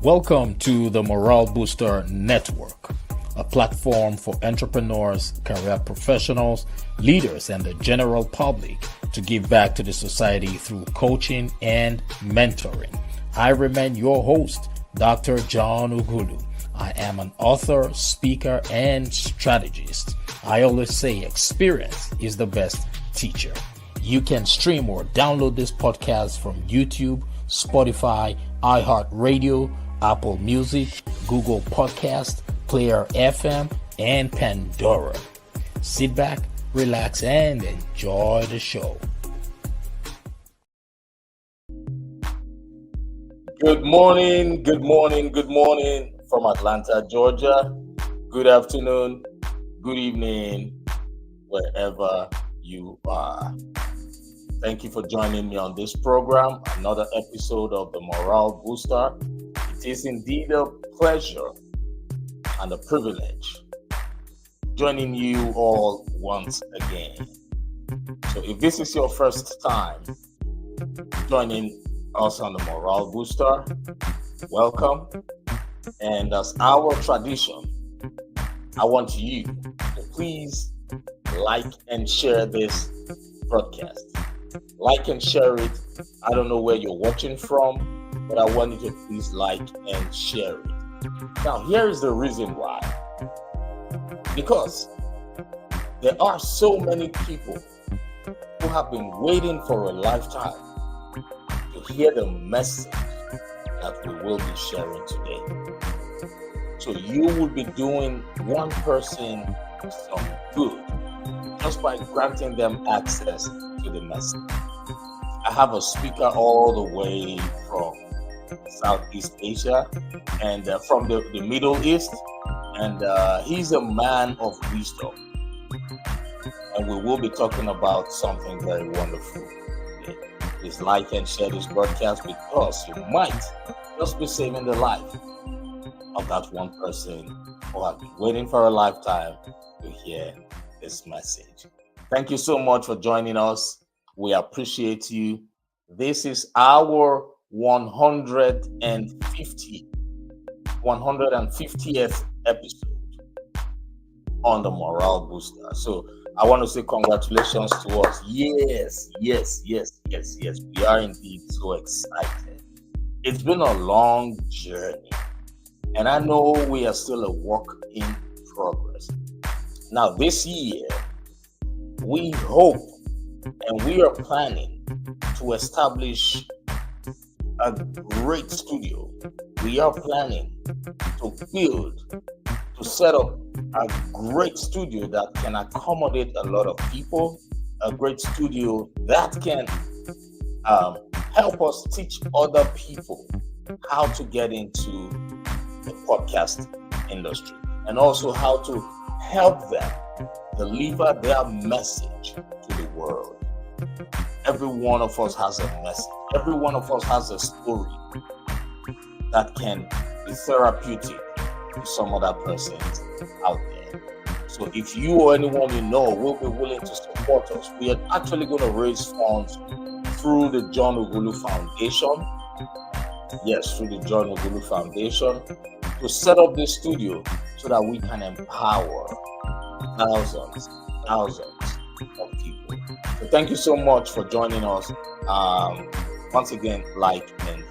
Welcome to the Morale Booster Network, a platform for entrepreneurs, career professionals, leaders, and the general public to give back to the society through coaching and mentoring. I remain your host, Dr. John Ugulu. I am an author, speaker, and strategist. I always say experience is the best teacher. You can stream or download this podcast from YouTube, Spotify, iHeartRadio, Apple Music, Google Podcast, Player FM, and Pandora. Sit back, relax, and enjoy the show. Good morning from Atlanta, Georgia. Good afternoon, good evening, wherever you are. Thank you for joining me on this program, another episode of the Morale Booster. It is indeed a pleasure and a privilege joining you all once again. So if this is your first time joining us on the Morale Booster, welcome. And as our tradition, I want you to please like and share this broadcast. Like and share it. I don't know where you're watching from, but I want you to please like and share it. Now, here is the reason why. Because there are so many people who have been waiting for a lifetime to hear the message that we will be sharing today. So you will be doing one person some good just by granting them access to the message. I have a speaker all the way from Southeast Asia and from the Middle East, and he's a man of wisdom. And we will be talking about something very wonderful today. Please like and share this broadcast because you might just be saving the life of that one person who has been waiting for a lifetime to hear this message. Thank you so much for joining us. We appreciate you. This is our 150th episode on the Morale Booster. So I want to say congratulations to us. Yes. We are indeed so excited. It's been a long journey, and I know we are still a work in progress. Now, this year, we hope and we are planning to establish a great studio. We are planning to set up a great studio that can accommodate a lot of people, a great studio that can help us teach other people how to get into the podcast industry and also how to help them deliver their message to the world. Every one of us has a message. Every one of us has a story that can be therapeutic to some other persons out there. So if you or anyone you know will be willing to support us, we are actually going to raise funds through the John Ugulu Foundation. Yes, through the John Ugulu Foundation to set up this studio so that we can empower thousands of people. So thank you so much for joining us. Once again, like and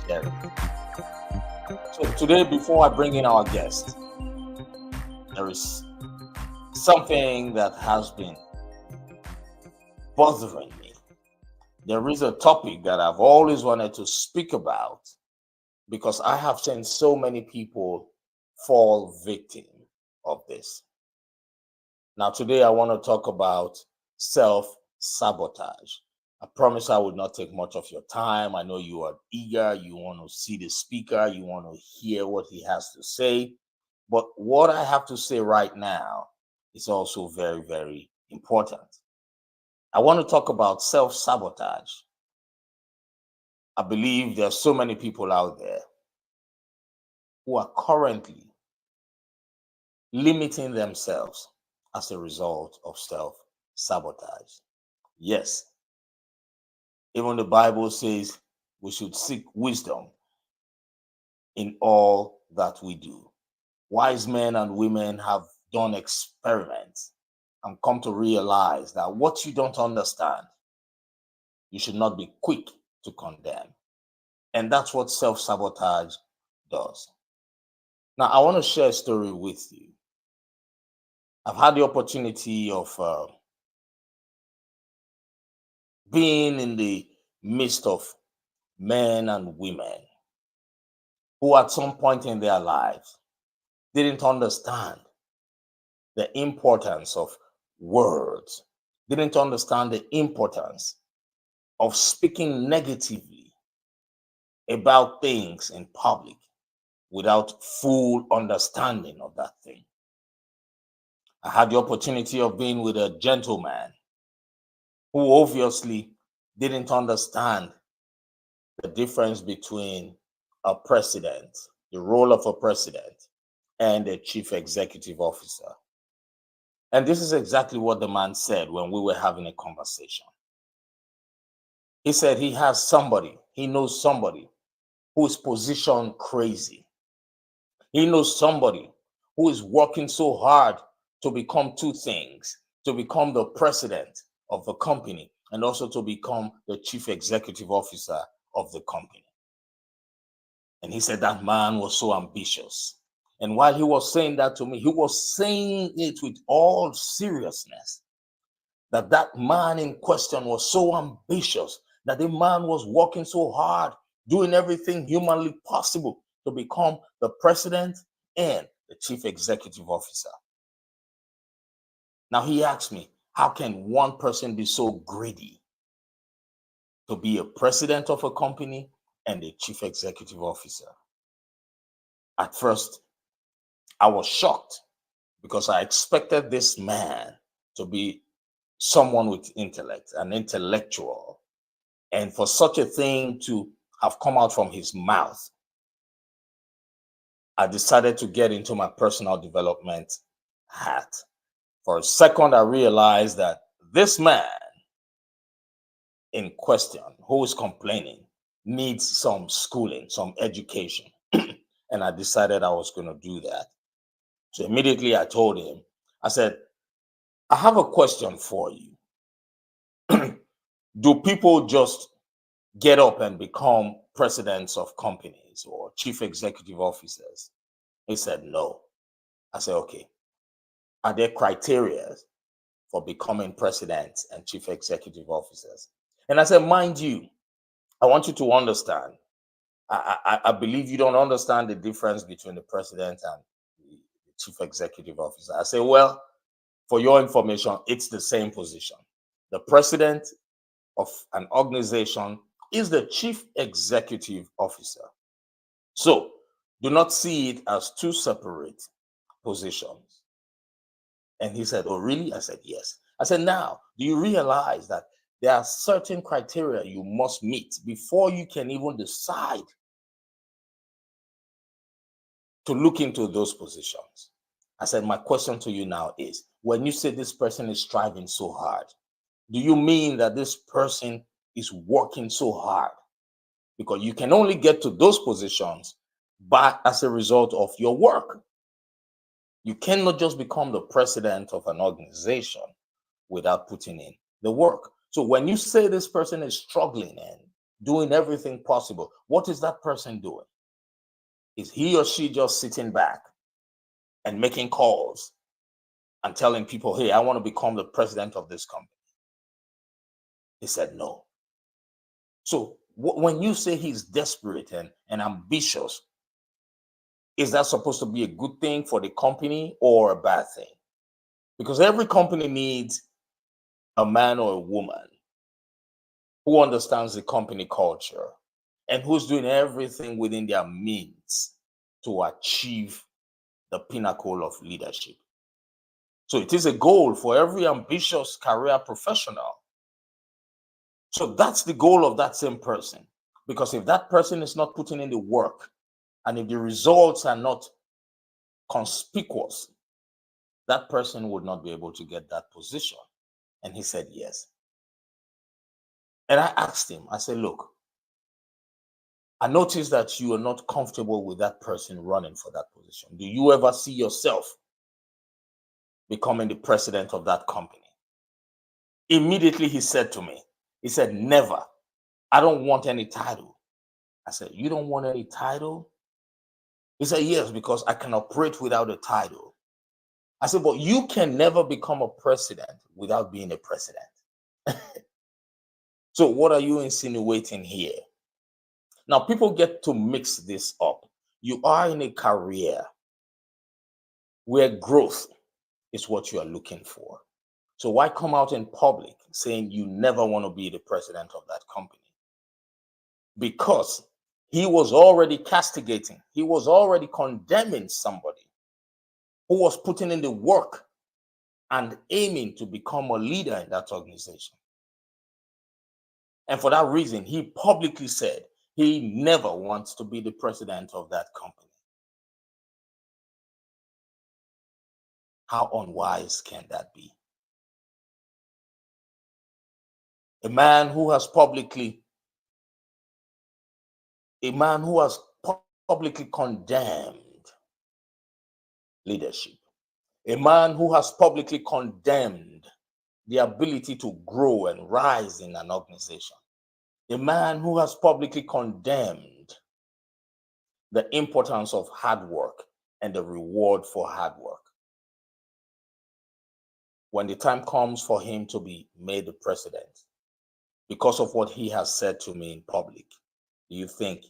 share it. So today, before I bring in our guest, there is something that has been bothering me. There is a topic that I've always wanted to speak about because I have seen so many people fall victim of this. Now, today I want to talk about self-sabotage. I promise I would not take much of your time. I know you are eager. You want to see the speaker. You want to hear what he has to say. But what I have to say right now is also very, very important. I want to talk about self-sabotage. I believe there are so many people out there who are currently limiting themselves as a result of self-sabotage. Yes, even the Bible says we should seek wisdom in all that we do. Wise men and women have done experiments and come to realize that what you don't understand, you should not be quick to condemn. And that's what self-sabotage does. Now, I want to share a story with you. I've had the opportunity of being in the midst of men and women who at some point in their lives didn't understand the importance of words, didn't understand the importance of speaking negatively about things in public without full understanding of that thing. I had the opportunity of being with a gentleman who obviously didn't understand the difference between a president, the role of a president, and a chief executive officer. And this is exactly what the man said when we were having a conversation. He said he has somebody, he knows somebody who is positioned crazy. He knows somebody who is working so hard to become two things, to become the president of the company and also to become the chief executive officer of the company. And he said that man was so ambitious. And while he was saying that to me, he was saying it with all seriousness, that that man in question was so ambitious, that the man was working so hard, doing everything humanly possible to become the president and the chief executive officer. Now he asked me, how can one person be so greedy to be a president of a company and a chief executive officer? At first, I was shocked because I expected this man to be someone with intellect, an intellectual, and for such a thing to have come out from his mouth. I decided to get into my personal development hat. For a second, I realized that this man in question, who is complaining, needs some schooling, some education. And I decided I was going to do that. So immediately I told him, I said, I have a question for you. Do people just get up and become presidents of companies or chief executive officers? He said, no. I said, okay. Are there criteria for becoming presidents and chief executive officers? And I said, mind you, I want you to understand. I believe you don't understand the difference between the president and the chief executive officer. I say, well, for your information, it's the same position. The president of an organization is the chief executive officer. So do not see it as two separate positions. And he said, oh, really? I said, yes. I said, now, do you realize that there are certain criteria you must meet before you can even decide to look into those positions? I said, my question to you now is, when you say this person is striving so hard, do you mean that this person is working so hard? Because you can only get to those positions as a result of your work. You cannot just become the president of an organization without putting in the work. So when you say this person is struggling and doing everything possible, what is that person doing? Is he or she just sitting back and making calls and telling people, hey, I want to become the president of this company? He said no. So when you say he's desperate and ambitious, is that supposed to be a good thing for the company or a bad thing? Because every company needs a man or a woman who understands the company culture and who's doing everything within their means to achieve the pinnacle of leadership. So it is a goal for every ambitious career professional. So that's the goal of that same person. Because if that person is not putting in the work, and if the results are not conspicuous, that person would not be able to get that position. And he said yes. And I asked him, I said, look, I notice that you are not comfortable with that person running for that position. Do you ever see yourself becoming the president of that company? Immediately he said to me, he said, never. I don't want any title. I said, you don't want any title? He said, yes, because I can operate without a title. I said, but you can never become a president without being a president. So what are you insinuating here? Now, people get to mix this up. You are in a career where growth is what you are looking for. So why come out in public saying you never want to be the president of that company? Because he was already castigating, he was already condemning somebody who was putting in the work and aiming to become a leader in that organization. And for that reason, he publicly said he never wants to be the president of that company. How unwise can that be? A man who has publicly condemned leadership, a man who has publicly condemned the ability to grow and rise in an organization, a man who has publicly condemned the importance of hard work and the reward for hard work. When the time comes for him to be made the president, because of what he has said to me in public, do you think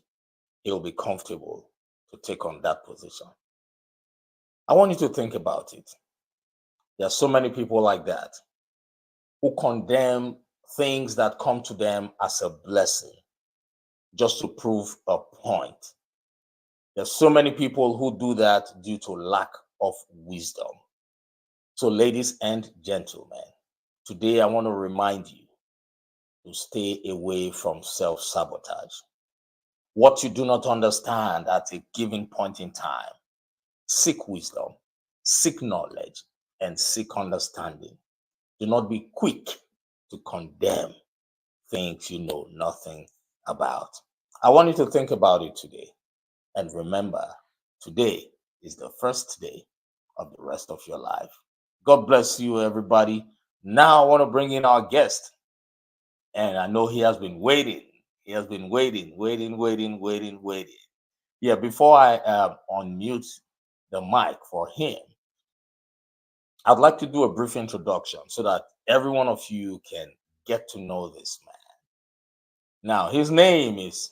he'll be comfortable to take on that position? I want you to think about it. There are so many people like that who condemn things that come to them as a blessing just to prove a point. There's so many people who do that due to lack of wisdom. So, ladies and gentlemen, today I want to remind you to stay away from self-sabotage. What you do not understand at a given point in time, seek wisdom, seek knowledge, and seek understanding. Do not be quick to condemn things you know nothing about. I want you to think about it today. And remember, today is the first day of the rest of your life. God bless you, everybody. Now I want to bring in our guest. And I know he has been waiting. He has been waiting. Yeah, before I unmute the mic for him, I'd like to do a brief introduction so that every one of you can get to know this man. Now, his name is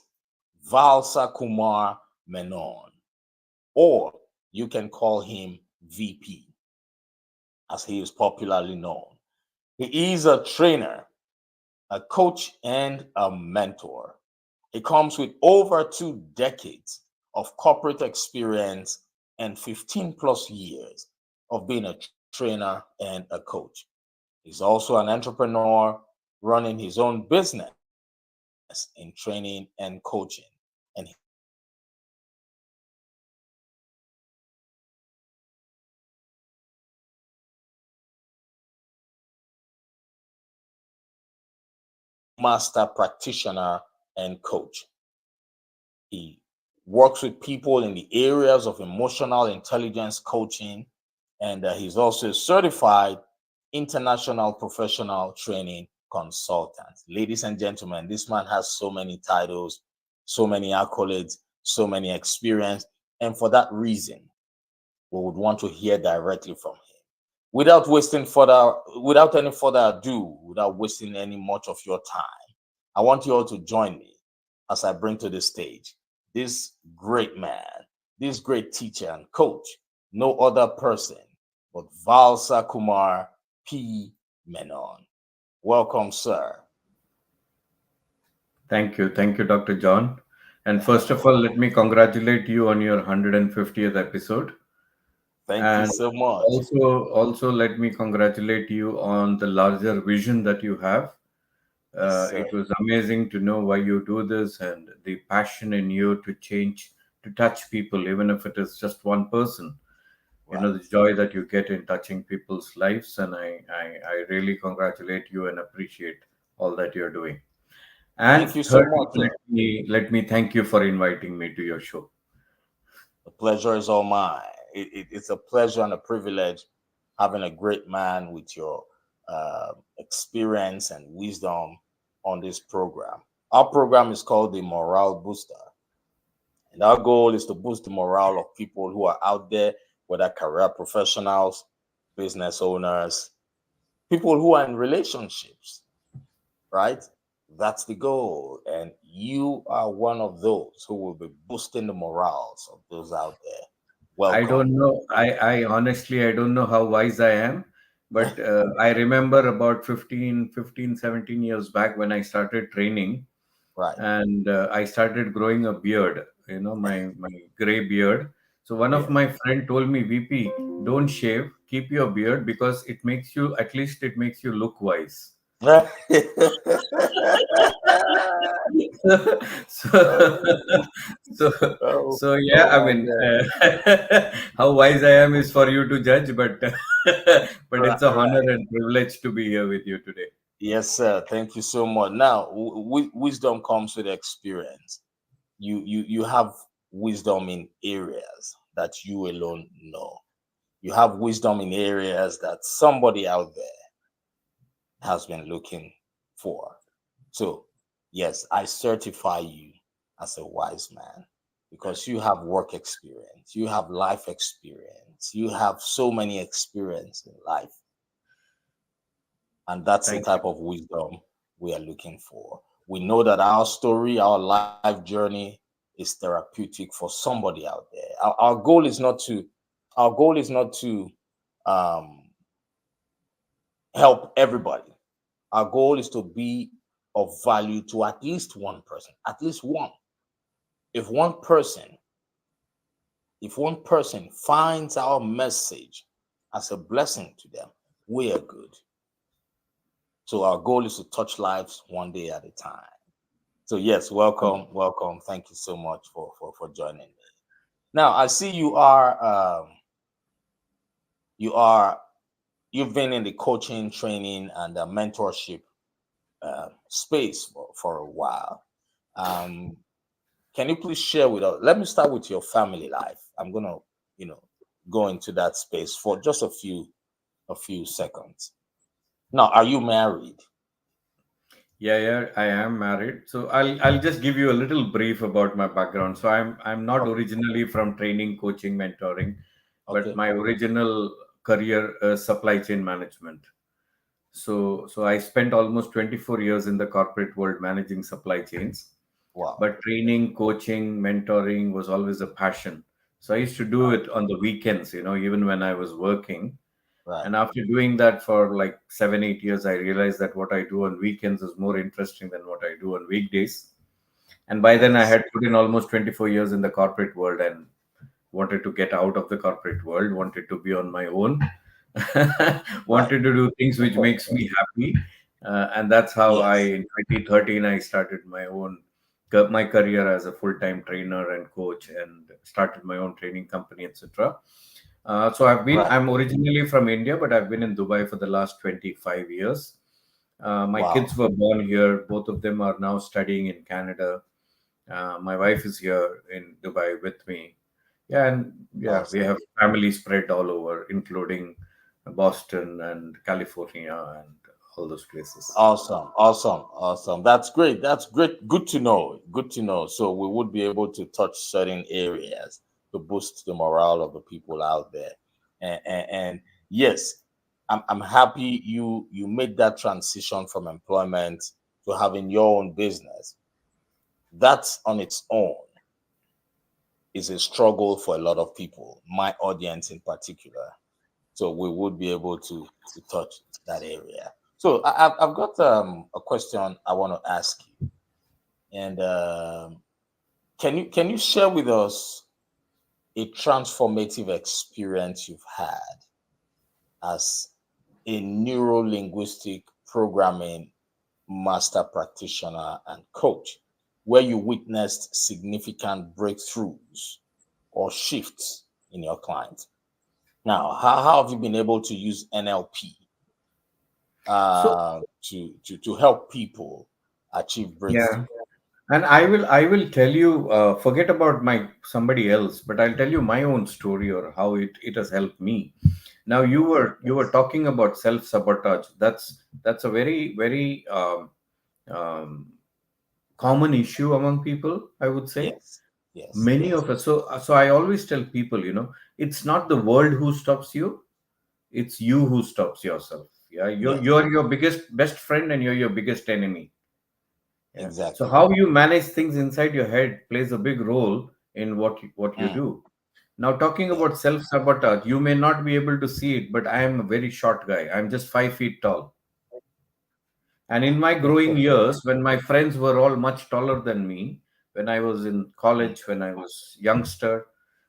Valsakumar Menon, or you can call him VP, as he is popularly known. He is a trainer, a coach, and a mentor. He comes with over 2 decades of corporate experience and 15 plus years of being a trainer and a coach. He's also an entrepreneur running his own business in training and coaching. And he is also a certified master practitioner and coach. He works with people in the areas of emotional intelligence coaching, and he's also a certified international professional training consultant. Ladies and gentlemen, this man has so many titles, so many accolades, so many experience, and for that reason, we would want to hear directly from him. Without any further ado, without wasting any much of your time, I want you all to join me as I bring to the stage this great man, this great teacher and coach, no other person but Valsakumar P Menon. Welcome, sir. Thank you. Thank you, Dr. John. And first of all, let me congratulate you on your 150th episode. Thank you And so much. also let me congratulate you on the larger vision that you have. Yes, sir. It was amazing to know why you do this and the passion in you to change, to touch people, even if it is just one person. You Right. know, the joy that you get in touching people's lives. And I really congratulate you and appreciate all that you're doing. And Thank you so thirdly, much. let me thank you for inviting me to your show. The pleasure is all mine. It's a pleasure and a privilege having a great man with your experience and wisdom on this program. Our program is called the Morale Booster, and our goal is to boost the morale of people who are out there, whether career professionals, business owners, people who are in relationships, right? That's the goal. And you are one of those who will be boosting the morals of those out there. I Welcome. don't know. I honestly, I don't know how wise I am, but I remember about 15, 17 years back when I started training, Right. and I started growing a beard, my gray beard. So one of Yeah. my friend told me, VP, don't shave, keep your beard because it makes you, at least it makes you look wise. so so oh, so yeah, oh I my mean, God. how wise I am is for you to judge, but but Right, it's a honor right. and privilege to be here with you today. Yes, sir. Thank you so much. Now, wisdom comes with experience. You have wisdom in areas that you alone know. You have wisdom in areas that somebody out there has been looking for. So, yes, I certify you as a wise man because you have work experience, you have life experience, you have so many experience in life. And that's the Thank type you. of wisdom we are looking for. We know that our story, our life journey is therapeutic for somebody out there. Our goal is not to our goal is not to um, help everybody. Our goal is to be of value to at least one person, at least one. If one person, if one person finds our message as a blessing to them, we are good. So our goal is to touch lives one day at a time. So yes, welcome, welcome. Thank you so much for joining me. Now I see you are you've been in the coaching, training, and mentorship space for a while. Um, Can you please share with us? Let me start with your family life. I'm gonna, you know, go into that space for just a few seconds. Now, are you married? Yeah, yeah, I am married. So I'll just give you a little brief about my background. So I'm not Okay. originally from training, coaching, mentoring, but Okay. my original career is supply chain management. So I spent almost 24 years in the corporate world managing supply chains, Wow. but training, coaching, mentoring was always a passion. So I used to do Right. it on the weekends, even when I was working. Right. And after doing that for like 7, 8 years, I realized that what I do on weekends is more interesting than what I do on weekdays. And by then, I Yes. had put in almost 24 years in the corporate world and wanted to get out of the corporate world, wanted to be on my own, Right. wanted to do things which makes me happy. And that's how Yes. in 2013, I started my career as a full-time trainer and coach and started my own training company, etc. So Right. I'm originally from India, but I've been in Dubai for the last 25 years. My Wow. kids were born here. Both of them are now studying in Canada. My wife is here in Dubai with me. Yeah, and yeah, we Awesome. have family spread all over, including Boston and California and all those places. Awesome. Awesome. Awesome. That's great. That's great. Good to know. Good to know. So we would be able to touch certain areas to boost the morale of the people out there. And yes, I'm happy you made that transition from employment to having your own business. That on its own is a struggle for a lot of people, my audience in particular. So we would be able to touch that area. So I've got a question I want to ask you, and can you share with us a transformative experience you've had as a neuro linguistic programming master practitioner and coach, where you witnessed significant breakthroughs or shifts in your client? Now, how have you been able to use NLP So to help people achieve Yeah. breakthrough. And I will tell you, forget about my somebody else, but I'll tell you my own story or how it has helped me. Now you were Yes. talking about self sabotage. That's a very um, common issue among people, I would say. Yes. Yes. Many Yes. of us. So I always tell people, it's not the world who stops you, it's you who stops yourself. Yeah, Yes. you're your biggest best friend and you're your biggest enemy. Yeah. So Exactly. how you manage things inside your head plays a big role in what you Mm. do. Now, talking Yeah. about self sabotage, you may not be able to see it, but I am a very short guy. I'm just 5 feet tall. And in my growing years, when my friends were all much taller than me, when I was in Mm, college, when I was youngster,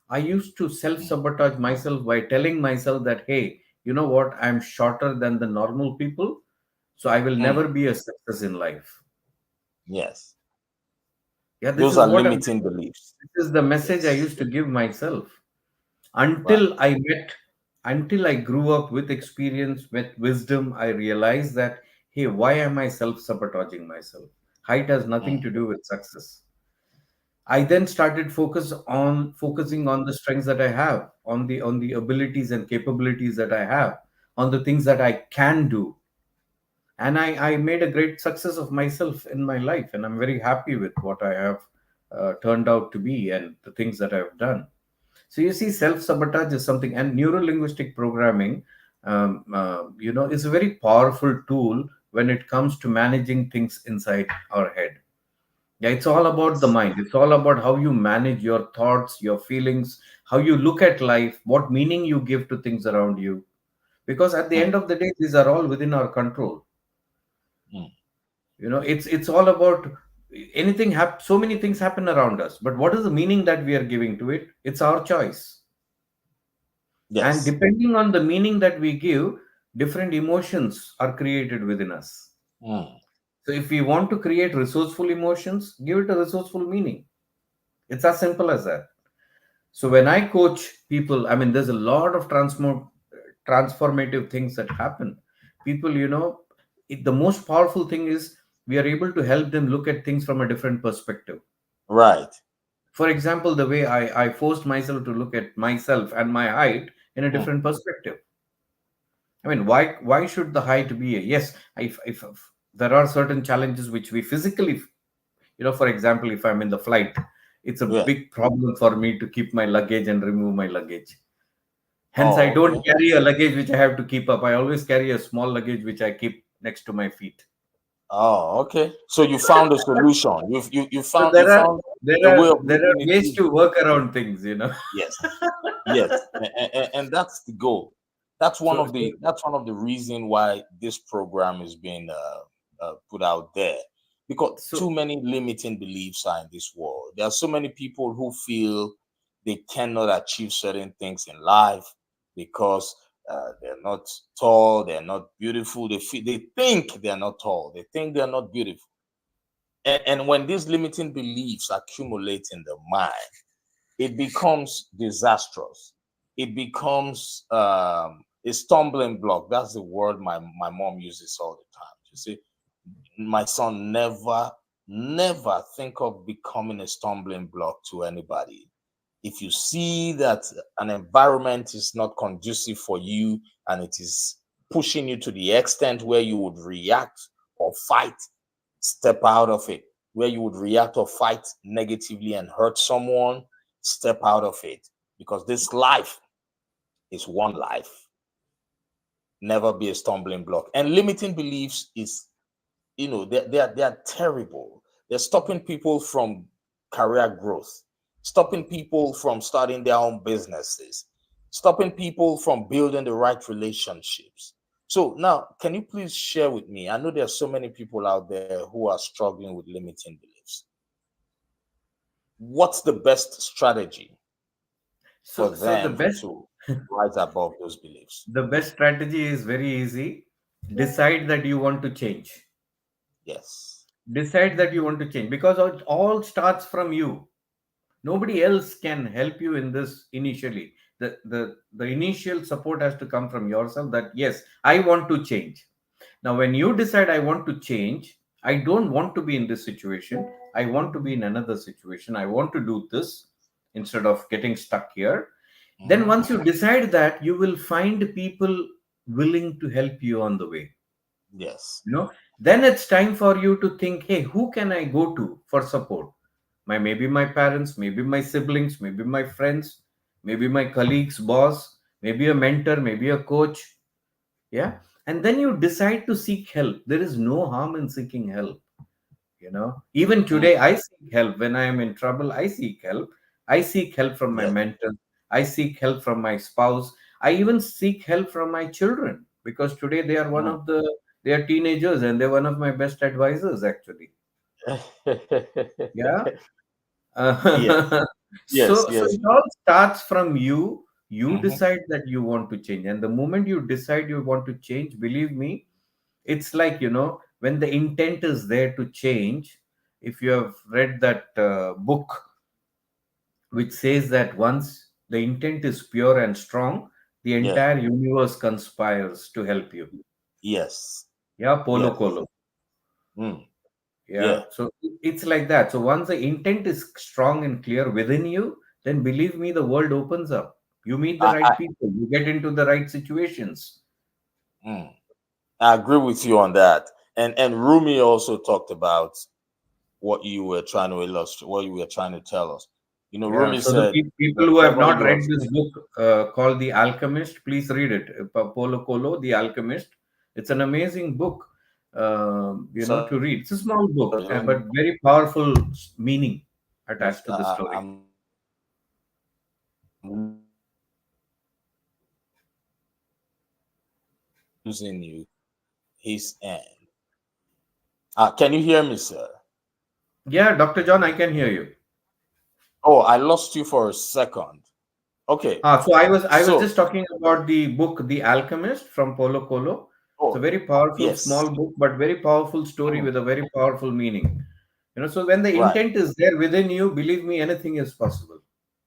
I used to self mm, sabotage myself by telling myself that, hey, you know what? I'm shorter than the normal people, so I will mm. never be a success in life. Yes. Yeah, this Those is are what limiting beliefs. this is the message I Yes. used to give myself Right. until until I grew up with experience, with wisdom. I realized that, hey, why am I self sabotaging myself? Height has nothing Mm, to do with success. I then started focusing on the strengths that I have, on the abilities and capabilities that I have, on the things that I can do. And I made a great success of myself in my life, and I'm very happy with what I have turned out to be and the things that I've done. So you see, self sabotage is something, and neuro linguistic programming, is a very powerful tool when it comes to managing things inside our head. Yeah, it's all about the yes. mind. It's all about how you manage your thoughts, your feelings, how you look at life, what meaning you give to things around you. Because at the Mm, end of the day, these are all within our control. mm. It's all about so many things happen around us, but what is the meaning that we are giving to it? It's our choice. And Yes. depending on the meaning that we give, different emotions are created within us. Mm, So if we want to create resourceful emotions, give it a resourceful meaning. It's as simple as that. So when I coach people, I mean, there's a lot of transformative things that happen. People, the most powerful thing is we are able to help them look at things from a different perspective. right. For example, the way I forced myself to look at myself and my height in a Mm, different perspective. I mean, why should the height be a yes? If there are certain challenges which we physically, for example, if I'm in the flight, it's a yeah. big problem for me to keep my luggage and remove my luggage. Hence, I Oh, don't okay. carry a luggage which I have to keep up. I always carry a small luggage which I keep next to my feet. Oh, okay. So you found a solution. You So you found a way of there are making it ways easy. to work around things. Yes. Yes. And that's the goal. That's one So of the reason why this program is being put out there, because so too many limiting beliefs are in this world. There are so many people who feel they cannot achieve certain things in life because they're not tall, they're not beautiful. They think they're not tall, they think they're not beautiful, and when these limiting beliefs accumulate in the mind, it becomes disastrous. It becomes a stumbling block. That's the word my mom uses all the time. She say, "My son, never think of becoming a stumbling block to anybody. If you see that an environment is not conducive for you and it is pushing you to the extent where you would react or fight, step out of it. Where you would react or fight negatively and hurt someone, step out of it. Because this life is one life. Never be a stumbling block." And limiting beliefs is, they are terrible. They're stopping people from career growth, stopping people from starting their own businesses, stopping people from building the right relationships. So now, can you please share with me? I know there are so many people out there who are struggling with limiting beliefs. What's the best strategy for so them to rise above those beliefs? the best strategy is very easy. Decide that you want to change. Yes. Decide that you want to change because it all starts from you. Nobody else can help you in this initially. The initial support has to come from yourself, that yes, I want to change. Now when you decide I want to change, I don't want to be in this situation. I want to be in another situation. I want to do this instead of getting stuck here. Then, Hmm. once you decide that, you will find people willing to help you on the way. Yes. You know, then it's time for you to think, hey, who can I go to for support? Maybe my parents, maybe my siblings, maybe my friends, maybe my colleagues, boss, maybe a mentor, maybe a coach. Yeah. And then you decide to seek help. There is no harm in seeking help. Even Mm. today, I seek help. When I am in trouble, I seek help. I seek help from my Yes. mentor. I seek help from my spouse. I even seek help from my children, because today they are Mm. they are teenagers, and they're one of my best advisors, actually. Yeah. Yes. Yes. So Yes. it all starts from you. You Hmm. decide that you want to change, and the moment you decide you want to change, believe me, it's like, when the intent is there to change. If you have read that book, which says that once the intent is pure and strong, the Yeah. entire universe conspires to help you. Yes. Yeah, Polo Yes. Colo. Mm. Yeah, Yeah. so it's like that. So once the intent is strong and clear within you, then believe me, the world opens up. You meet the I right people, you get into the right situations. mm, I agree with you on that. And Rumi also talked about what you were trying to illustrate, what you were trying to tell us. You know, Yeah, Rumi so the said, people who have whatever not you are read this book, called The Alchemist, please read it. Paulo Coelho, The Alchemist. It's an amazing book, so to read. It's a small book, let me, but very powerful meaning yes, attached to the story. I'm losing you. His end. Can you hear me, sir? Yeah, Dr. John, I can hear you. Oh, I lost you for a second. Okay. So I was So, just talking about the book The Alchemist from Paulo Coelho. It's a oh, very powerful yes. small book, but very powerful story Mm, with a very powerful meaning. So when the right. intent is there within you, believe me, anything is possible.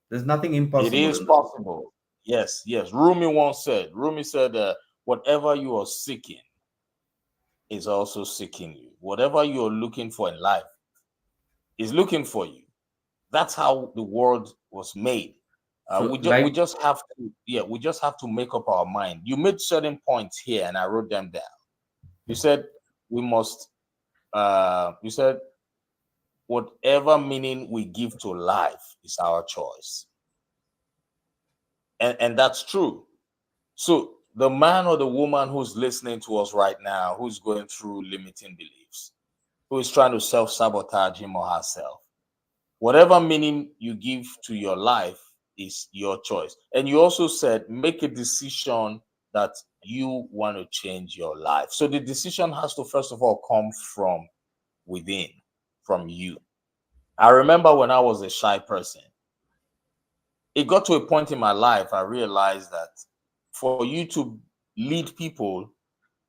There's nothing It impossible is in the world. possible. Yes, yes. Rumi said, whatever you are seeking is also seeking you. Whatever you're looking for in life is looking for you. That's how the world was made. So We life, just have to, yeah, we just have to make up our mind. You made certain points here, and I wrote them down. You said we must. You said whatever meaning we give to life is our choice, and that's true. So the man or the woman who's listening to us right now, who's going through limiting beliefs, who is trying to self-sabotage him or herself, whatever meaning you give to your life is your choice. And you also said make a decision that you want to change your life. So the decision has to first of all come from within, from you. I remember when I was a shy person, it got to a point in my life I realized that for you to lead people,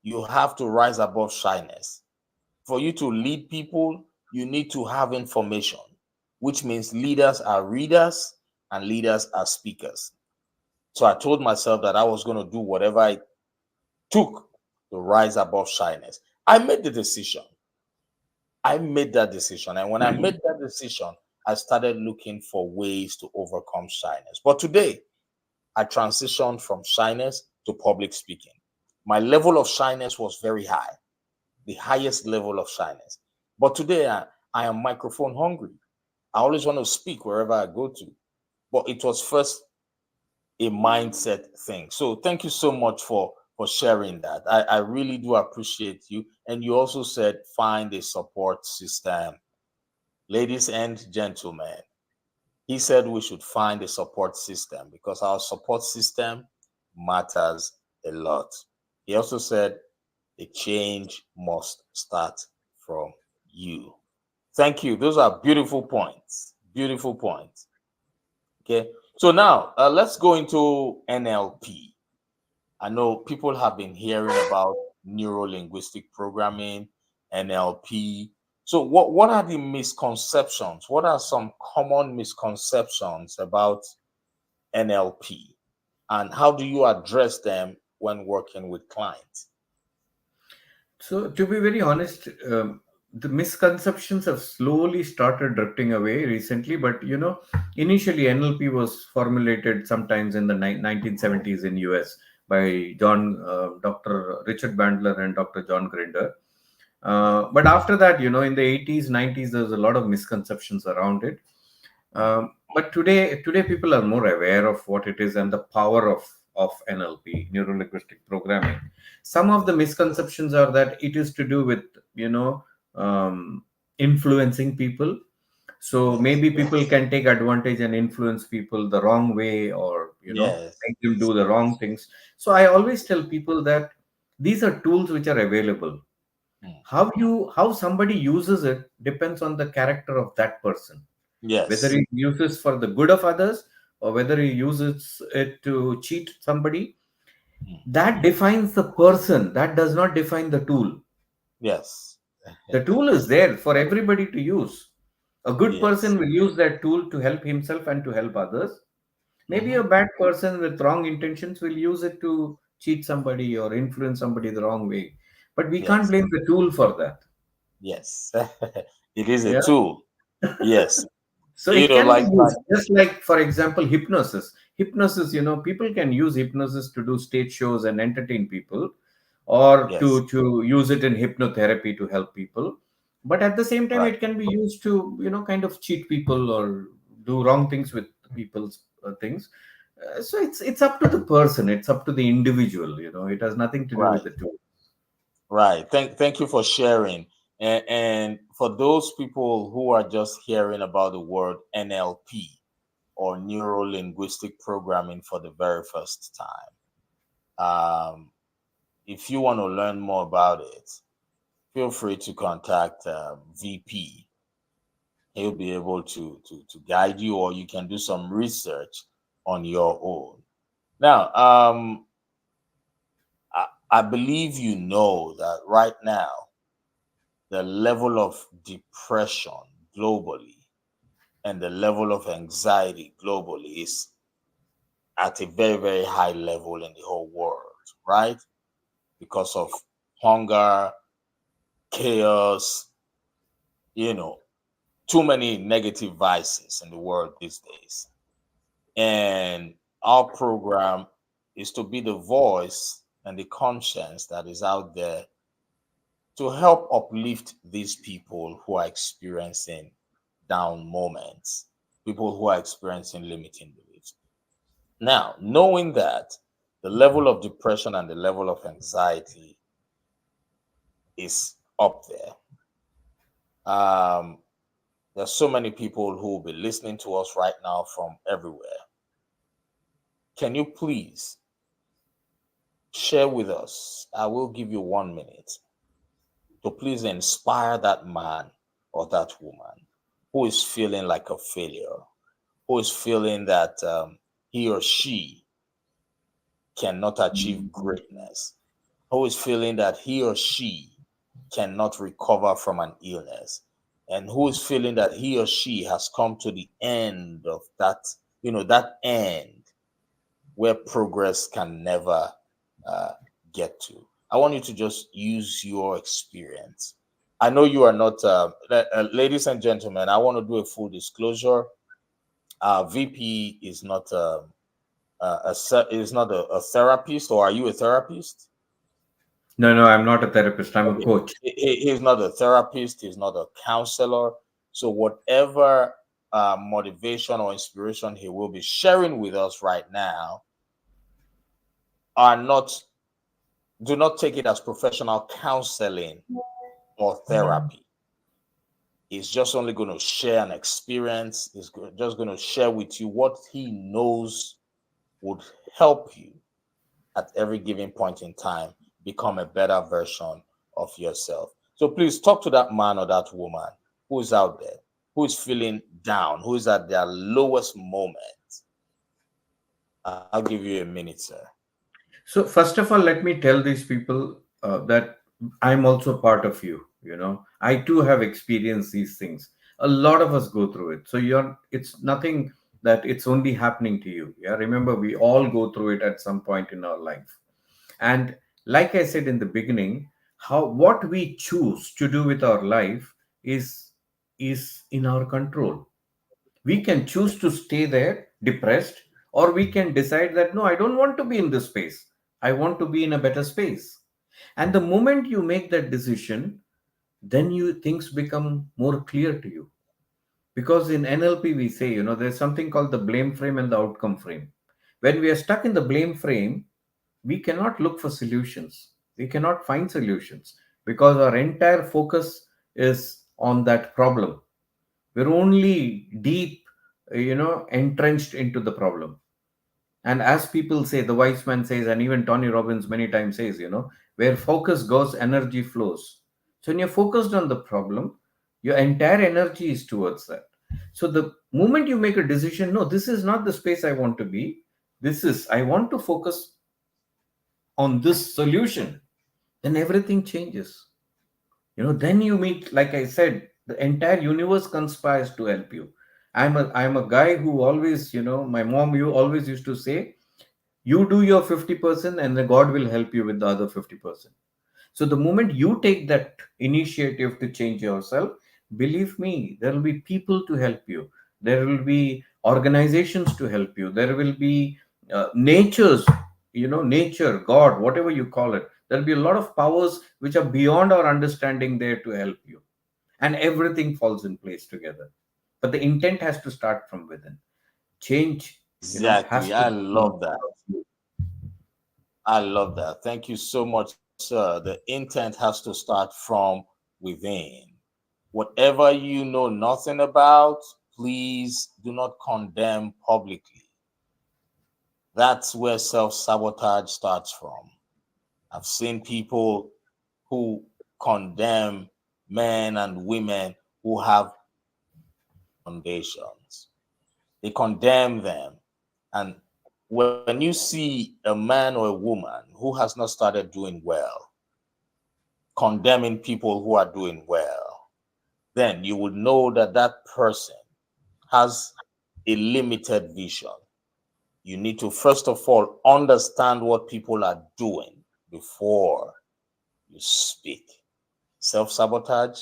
you have to rise above shyness. For you to lead people, you need to have information, which means leaders are readers and leaders are speakers. So I told myself that I was going to do whatever it took to rise above shyness. I made the decision. I made that decision. And when I made that decision, I started looking for ways to overcome shyness. But today, I transitioned from shyness to public speaking. My level of shyness was very high, the highest level of shyness. But today, I am microphone hungry. I always want to speak wherever I go to. But it was first a mindset thing. So thank you so much for sharing that. I really do appreciate you. And you also said find a support system. Ladies and gentlemen, he said we should find a support system because our support system matters a lot. He also said the change must start from you. Thank you. Those are beautiful points. Beautiful points. Okay. So now let's go into NLP. I know people have been hearing about neuro linguistic programming, NLP. So, what are the misconceptions? What are some common misconceptions about NLP? And how do you address them when working with clients? so to be very honest, the misconceptions have slowly started drifting away recently, but initially NLP was formulated sometimes in the 1970s in US by Dr. Richard Bandler and Dr. John Grinder. But after that, in the 80s, 90s, there was a lot of misconceptions around it. But today people are more aware of what it is and the power of NLP, neuro linguistic programming. Some of the misconceptions are that it is to do with um, influencing people. So Yes. maybe people can take advantage and influence people the wrong way, or Yes. make them do the wrong things. So I always tell people that these are tools which are available. Mm. How somebody uses it depends on the character of that person, whether Yes. he uses for the good of others or whether he uses it to cheat somebody. Mm. That defines the person, that does not define the tool. Yes. The tool is there for everybody to use. A good Yes. person will use that tool to help himself and to help others. Maybe Hmm. a bad person with wrong intentions will use it to cheat somebody or influence somebody the wrong way, but we can't Yes. blame the tool for that. Yes. It is a Yeah. tool. Yes. So it can be Like used just like, for example, hypnosis. Hypnosis, people can use hypnosis to do stage shows and entertain people, or yes. to use it in hypnotherapy to help people. But at the same time, Right. it can be used to, kind of cheat people or do wrong things with people's things. So it's up to the person. It's up to the individual. It has nothing to do with Right. the tool. Right. Thank you for sharing. And for those people who are just hearing about the word NLP or neuro linguistic programming for the very first time, if you want to learn more about it, feel free to contact VP. He'll be able to guide you, or you can do some research on your own. Now, I believe you know that right now the level of depression globally and the level of anxiety globally is at a very, very high level in the whole world, right? Because of hunger, chaos, you know, too many negative vices in the world these days. And our program is to be the voice and the conscience that is out there to help uplift these people who are experiencing down moments, people who are experiencing limiting beliefs. Now, knowing that the level of depression and the level of anxiety is up there, um, there's so many people who will be listening to us right now from everywhere. Can you please share with us? I will give you 1 minute to please inspire that man or that woman who is feeling like a failure, who is feeling that he or she cannot achieve greatness, who is feeling that he or she cannot recover from an illness, and who is feeling that he or she has come to the end of that, that end where progress can never uh, get to. I want you to just use your experience. I know you are not, ladies and gentlemen, I want to do a full disclosure. VP is not is not a therapist, or are you a therapist? No, no, I'm not a therapist. I'm a Okay. coach. He's not a therapist, he's not a counselor. So, whatever motivation or inspiration he will be sharing with us right now are not, do not take it as professional counseling or therapy. He's just only going to share an experience, just going to share with you what he knows would help you at every given point in time become a better version of yourself. So please talk to that man or that woman who is out there, who is feeling down, who is at their lowest moment. I'll give you a minute, sir. So first of all, let me tell these people that I'm also part of you. I too have experienced these things. A lot of us go through it. So it's nothing that it's only happening to you. Yeah, remember, we all go through it at some point in our life. And like I said in the beginning, How what we choose to do with our life is in our control. We can choose to stay there depressed, or we can decide that no, I don't want to be in this space. I want to be in a better space. And the moment you make that decision, then you things become more clear to you. Because in NLP we say, there's something called the blame frame and the outcome frame. When we are stuck in the blame frame, we cannot look for solutions. We cannot find solutions because our entire focus is on that problem. We're only deep, entrenched into the problem. And as people say, the wise man says, and even Tony Robbins many times says, where focus goes, energy flows. So when you're focused on the problem, your entire energy is towards that. So the moment you make a decision, no, this is not the space I want to be. I want to focus on this solution, then everything changes. Then you meet, like I said, the entire universe conspires to help you. I'm a guy who always, my mom you always used to say, you do your 50% and the god will help you with the other 50%. So the moment you take that initiative to change yourself, believe me, there will be people to help you. There will be organizations to help you. There will be nature, God, whatever you call it. There'll be a lot of powers which are beyond our understanding there to help you. And everything falls in place together. But the intent has to start from within. Change, has Exactly. to I be. love that. I love that. Thank you so much, sir. The intent has to start from within. Whatever you know nothing about, please do not condemn publicly. That's where self sabotage starts from. I've seen people who condemn men and women who have foundations. They condemn them. And when you see a man or a woman who has not started doing well, condemning people who are doing well, then you would know that that person has a limited vision. You need to, first of all, understand what people are doing before you speak. Self sabotage,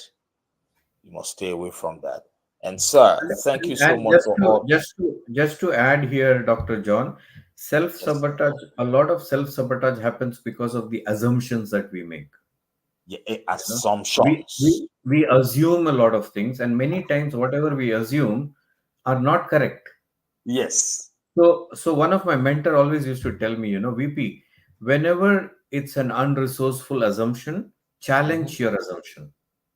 you must stay away from that. And, sir, thank you so And much for all. just to add here, Dr. John, self Yes, sir. sabotage. A lot of self sabotage happens because of the assumptions that we make. Yeah, You know, we assumptions. we we assume a lot of things, and many times whatever we assume are not correct. Yes, So one of my mentor always used to tell me, VP, whenever it's an unresourceful assumption, mhm, challenge your assumption,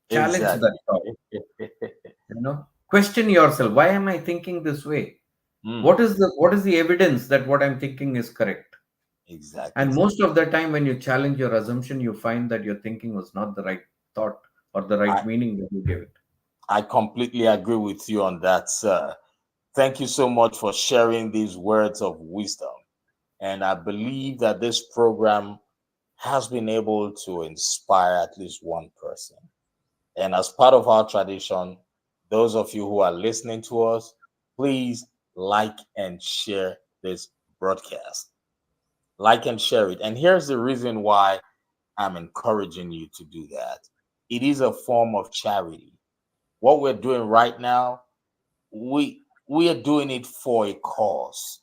challenge that exactly. thought. Question yourself: why am I thinking this way? Mm, What is the evidence that what I'm thinking is correct? exactly. And most of the time, when you challenge your assumption, you find that your thinking was not the right thought or the right I, meaning that you gave it. I completely agree with you on that, sir. Thank you so much for sharing these words of wisdom. And I believe that this program has been able to inspire at least one person. And as part of our tradition, those of you who are listening to us, please like and share this broadcast. Like and share it. And here's the reason why I'm encouraging you to do that. It is a form of charity. What we're doing right now, we are doing it for a cause.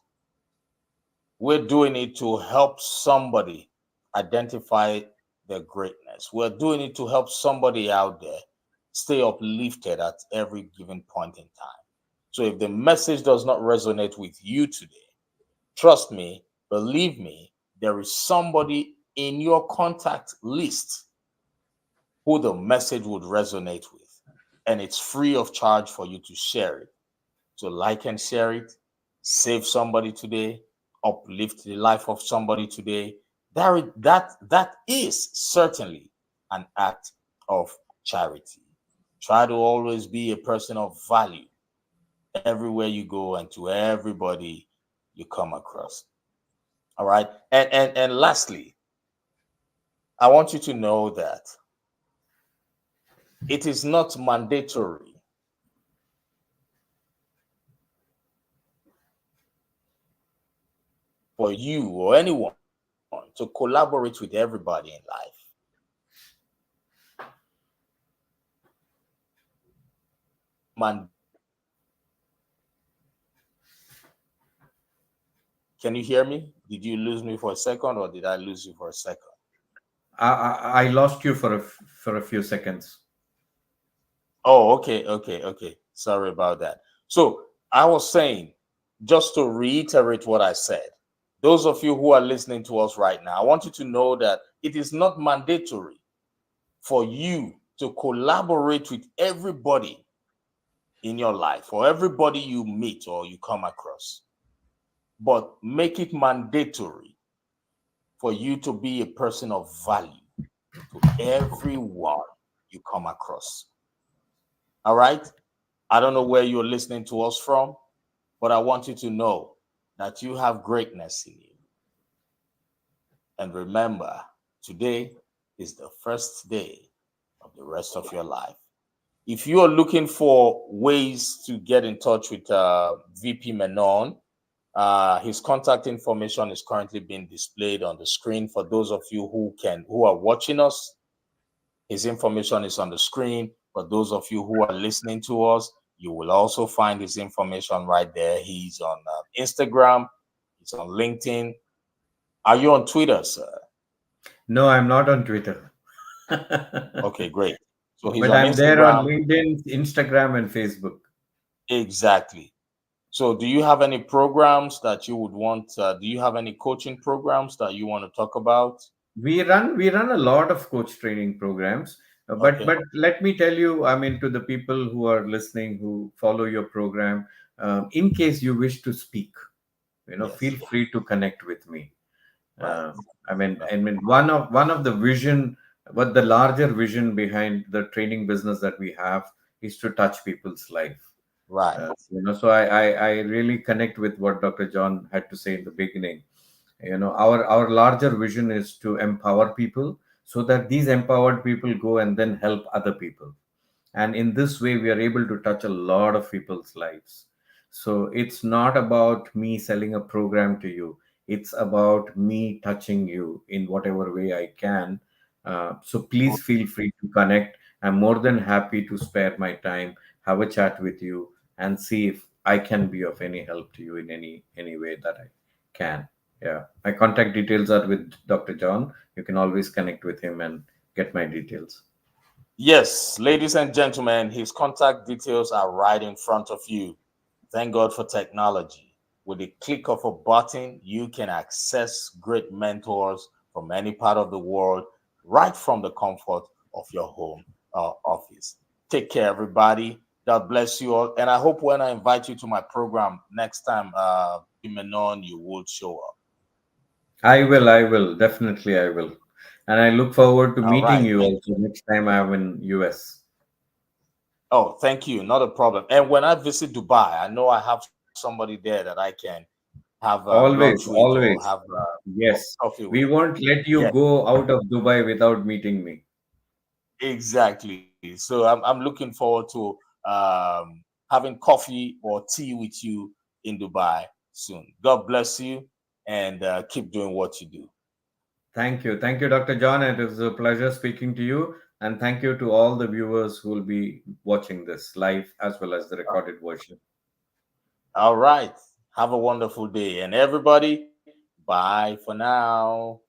We're doing it to help somebody identify their greatness. We're doing it to help somebody out there stay uplifted at every given point in time. So if the message does not resonate with you today, trust me, believe me, there is somebody in your contact list who the message would resonate with. And it's free of charge for you to share it. So like and share it, save somebody today, uplift the life of somebody today. That is certainly an act of charity. Try to always be a person of value everywhere you go and to everybody you come across. All right. And lastly, I want you to know that it is not mandatory for you or anyone to collaborate with everybody in life. Can you hear me? Did you lose me for a second, or did I lose you for a second? I lost you for a few seconds. Oh, okay. Sorry about that. So I was saying, just to reiterate what I said, those of you who are listening to us right now, I want you to know that it is not mandatory for you to collaborate with everybody in your life or everybody you meet or you come across, but make it mandatory for you to be a person of value to everyone you come across. All right? I don't know where you're listening to us from, but I want you to know that you have greatness in you. And remember, today is the first day of the rest of your life. If you are looking for ways to get in touch with VP Menon, his contact information is currently being displayed on the screen for those of you who are watching us. His information is on the screen. For those of you who are listening to us, you will also find his information right there. He's on Instagram. He's on LinkedIn. Are you on Twitter, sir? No, I'm not on Twitter. Okay, great. So he's But on I'm there on Instagram. LinkedIn, Instagram, and Facebook. Exactly. So do you have any programs that you would want? Do you have any coaching programs that you want to talk about? We run a lot of coach training programs, Okay. but let me tell you, I mean, to the people who are listening who follow your program, in case you wish to speak, feel Yes. free to connect with me. Right. I mean, one of the vision, what the larger vision behind the training business that we have is to touch people's life. Right. So I really connect with what Dr. John had to say in the beginning. Our larger vision is to empower people so that these empowered people go and then help other people, and in this way we are able to touch a lot of people's lives. So it's not about me selling a program to you, it's about me touching you in whatever way I can. So please feel free to connect. I'm more than happy to spare my time, have a chat with you, and see if I can be of any help to you in any way that I can. Yeah, my contact details are with Dr. John. You can always connect with him and get my details. Yes, ladies and gentlemen, his contact details are right in front of you. Thank God for technology. With a click of a button, you can access great mentors from any part of the world right from the comfort of your home office. Take care, everybody. God bless you all. And I hope when I invite you to my program next time, Menon, you will show up. I will, definitely I will. And I look forward to All meeting right. you Thank also next time I'm in US. Oh, thank you. Not a problem. And when I visit Dubai, I know I have somebody there that I can have lunch Always, with or have always. Yes. coffee with. We won't let you Yeah, go out of Dubai without meeting me. exactly. So I'm looking forward to having coffee or tea with you in Dubai soon. God bless you and keep doing what you do. Thank you. Thank you, Dr. John. It was a pleasure speaking to you. And thank you to all the viewers who will be watching this live as well as the recorded version. All right. Have a wonderful day. And everybody, bye for now.